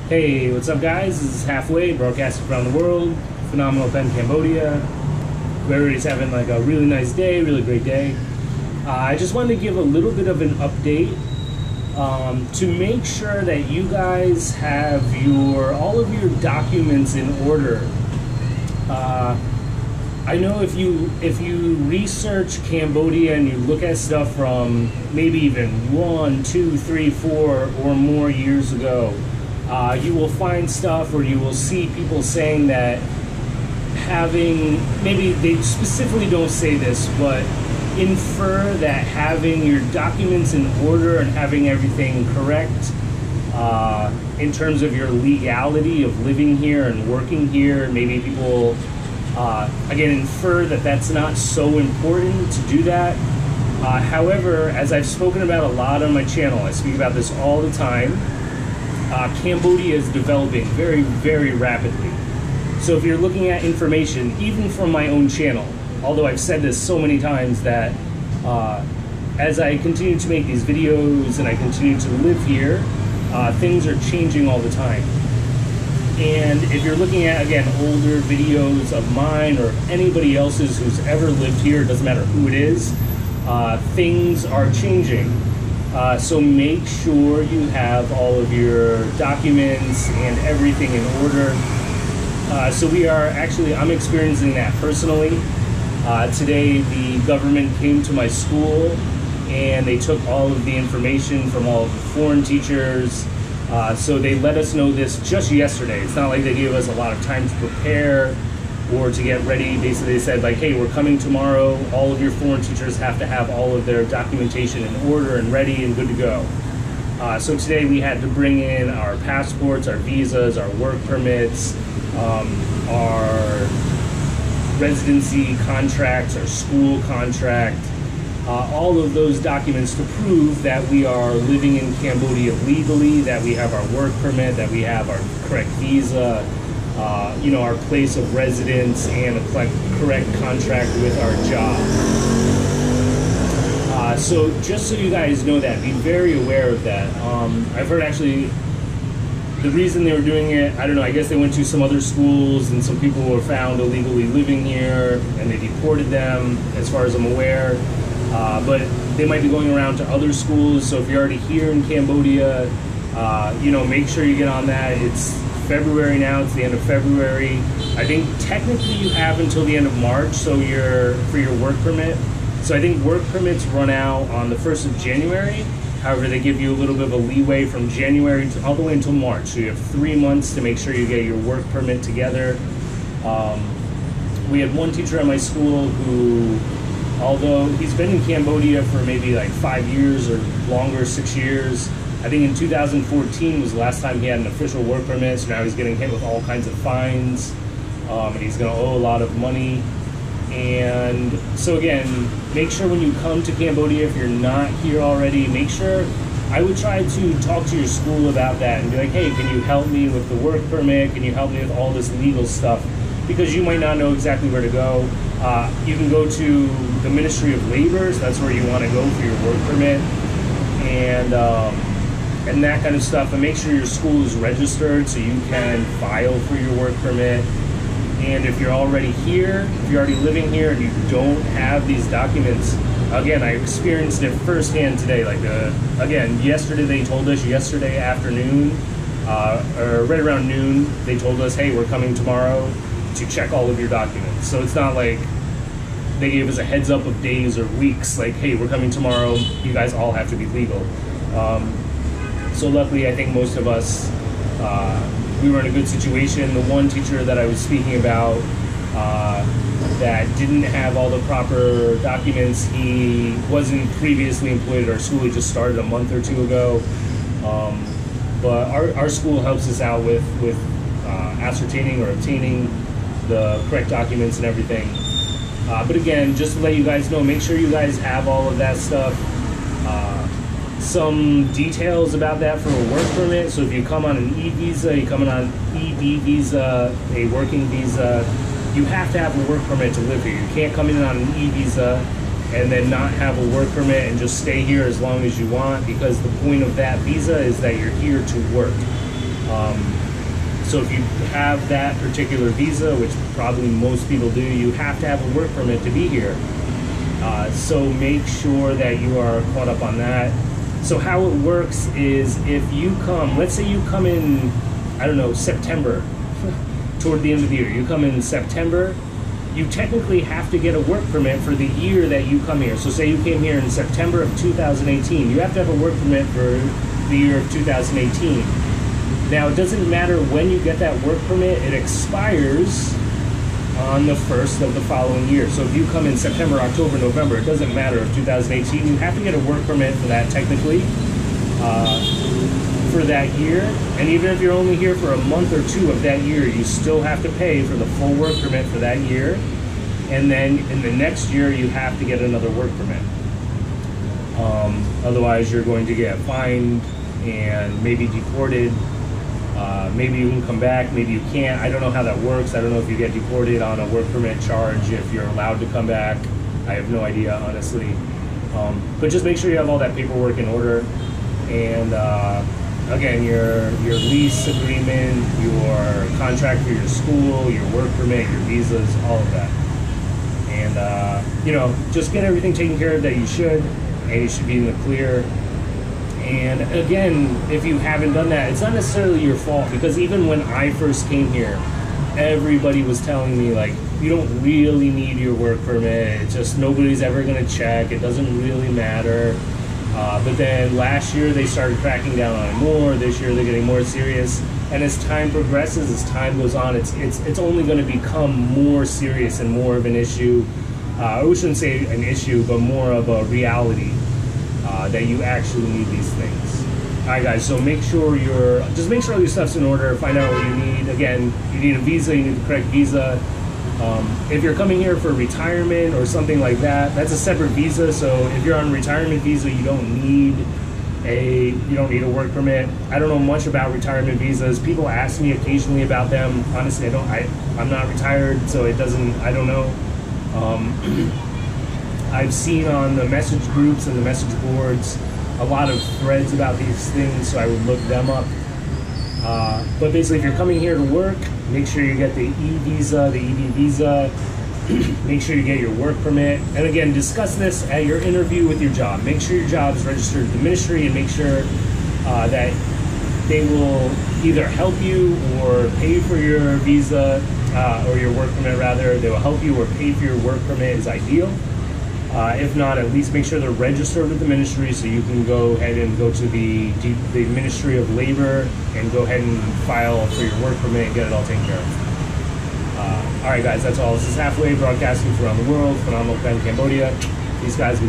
Hey, what's up guys? This is Halfway, broadcasting around the world, Phnom Penh, Cambodia. Everybody's having like a really nice day, really great day. I just wanted to give a little bit of an update to make sure that you guys have all of your documents in order. I know if you research Cambodia and you look at stuff from maybe even 1, 2, 3, 4 or more years ago, you will find stuff or you will see people saying that maybe they specifically don't say this, but infer that having your documents in order and having everything correct in terms of your legality of living here and working here, maybe people again infer that that's not so important to do that. However, as I've spoken about a lot on my channel, I speak about this all the time, Cambodia is developing very, very rapidly. So if you're looking at information, even from my own channel, although I've said this so many times that as I continue to make these videos and I continue to live here, things are changing all the time. And if you're looking at, again, older videos of mine or anybody else's who's ever lived here, it doesn't matter who it is, things are changing. So make sure you have all of your documents and everything in order. So I'm experiencing that personally. Today the government came to my school and they took all of the information from all of the foreign teachers. So they let us know this just yesterday. It's not like they gave us a lot of time to prepare or to get ready. Basically they said like, hey, we're coming tomorrow. All of your foreign teachers have to have all of their documentation in order and ready and good to go. So today we had to bring in our passports, our visas, our work permits, our residency contracts, our school contract, all of those documents to prove that we are living in Cambodia legally, that we have our work permit, that we have our correct visa, our place of residence, and a correct contract with our job. So just so you guys know that, be very aware of that. I've heard actually the reason they were doing it, I don't know, I guess they went to some other schools and some people were found illegally living here and they deported them, as far as I'm aware. But they might be going around to other schools, so if you're already here in Cambodia, make sure you get on that. It's February now, it's the end of February. I think technically you have until the end of March for your work permit. So I think work permits run out on the 1st of January. However, they give you a little bit of a leeway from January all the way until March. So you have 3 months to make sure you get your work permit together. We had one teacher at my school who, although he's been in Cambodia for maybe like 5 years or longer, 6 years, I think in 2014 was the last time he had an official work permit, so now he's getting hit with all kinds of fines, and he's going to owe a lot of money. And so again, make sure when you come to Cambodia, if you're not here already, I would try to talk to your school about that and be like, hey, can you help me with the work permit? Can you help me with all this legal stuff? Because you might not know exactly where to go. You can go to the Ministry of Labor, so that's where you want to go for your work permit, and that kind of stuff. And make sure your school is registered so you can file for your work permit. And if you're already here, if you're already living here and you don't have these documents, again, I experienced it firsthand today. Again, yesterday they told us, yesterday afternoon, or right around noon, they told us, hey, we're coming tomorrow to check all of your documents. So it's not like they gave us a heads up of days or weeks, like, hey, we're coming tomorrow, you guys all have to be legal. So luckily, I think most of us, we were in a good situation. The one teacher that I was speaking about that didn't have all the proper documents, he wasn't previously employed at our school, he just started a month or two ago. But our school helps us out with ascertaining or obtaining the correct documents and everything. But again, just to let you guys know, make sure you guys have all of that stuff. Some details about that for a work permit. So if you come on an E-visa, you come on an EB visa, a working visa, you have to have a work permit to live here. You can't come in on an E-visa and then not have a work permit and just stay here as long as you want, because the point of that visa is that you're here to work. So if you have that particular visa, which probably most people do, you have to have a work permit to be here. So make sure that you are caught up on that. So how it works is if you come, let's say you come in, I don't know, September, toward the end of the year, you come in September, you technically have to get a work permit for the year that you come here. So say you came here in September of 2018, you have to have a work permit for the year of 2018. Now, it doesn't matter when you get that work permit, it expires on the 1st of the following year. So if you come in September, October, November, it doesn't matter of 2018, you have to get a work permit for that technically, for that year. And even if you're only here for a month or two of that year, you still have to pay for the full work permit for that year. And then in the next year, you have to get another work permit. Otherwise, you're going to get fined and maybe deported. Maybe you can come back, maybe you can't. I don't know how that works. I don't know if you get deported on a work permit charge, if you're allowed to come back. I have no idea, honestly. But just make sure you have all that paperwork in order. And again, your lease agreement, your contract for your school, your work permit, your visas, all of that. And, you know, just get everything taken care of that you should, and you should be in the clear. And again, if you haven't done that, it's not necessarily your fault, because even when I first came here, everybody was telling me, like, you don't really need your work permit. It's just nobody's ever going to check. It doesn't really matter. But then last year they started cracking down on it more. This year they're getting more serious. And as time progresses, as time goes on, it's only going to become more serious and more of an issue. We shouldn't say an issue, but more of a reality. That you actually need these things. All right, guys. So make sure all your stuff's in order. Find out what you need. Again, you need a visa. You need the correct visa. If you're coming here for retirement or something like that, that's a separate visa. So if you're on a retirement visa, you don't need a work permit. I don't know much about retirement visas. People ask me occasionally about them. Honestly, I'm not retired, so I don't know. I've seen on the message groups and the message boards a lot of threads about these things, so I would look them up. But basically, if you're coming here to work, make sure you get the E-visa, the EB visa. Make sure you get your work permit. And again, discuss this at your interview with your job. Make sure your job is registered with the ministry, and make sure that they will either help you or pay for your visa, or your work permit rather. They will help you or pay for your work permit is ideal. If not, at least make sure they're registered with the ministry, so you can go ahead and go to the Ministry of Labor and go ahead and file for your work permit and get it all taken care of. All right, guys, that's all. This is Halfway, broadcasting from around the world, Phnom Penh, Cambodia. Peace, guys.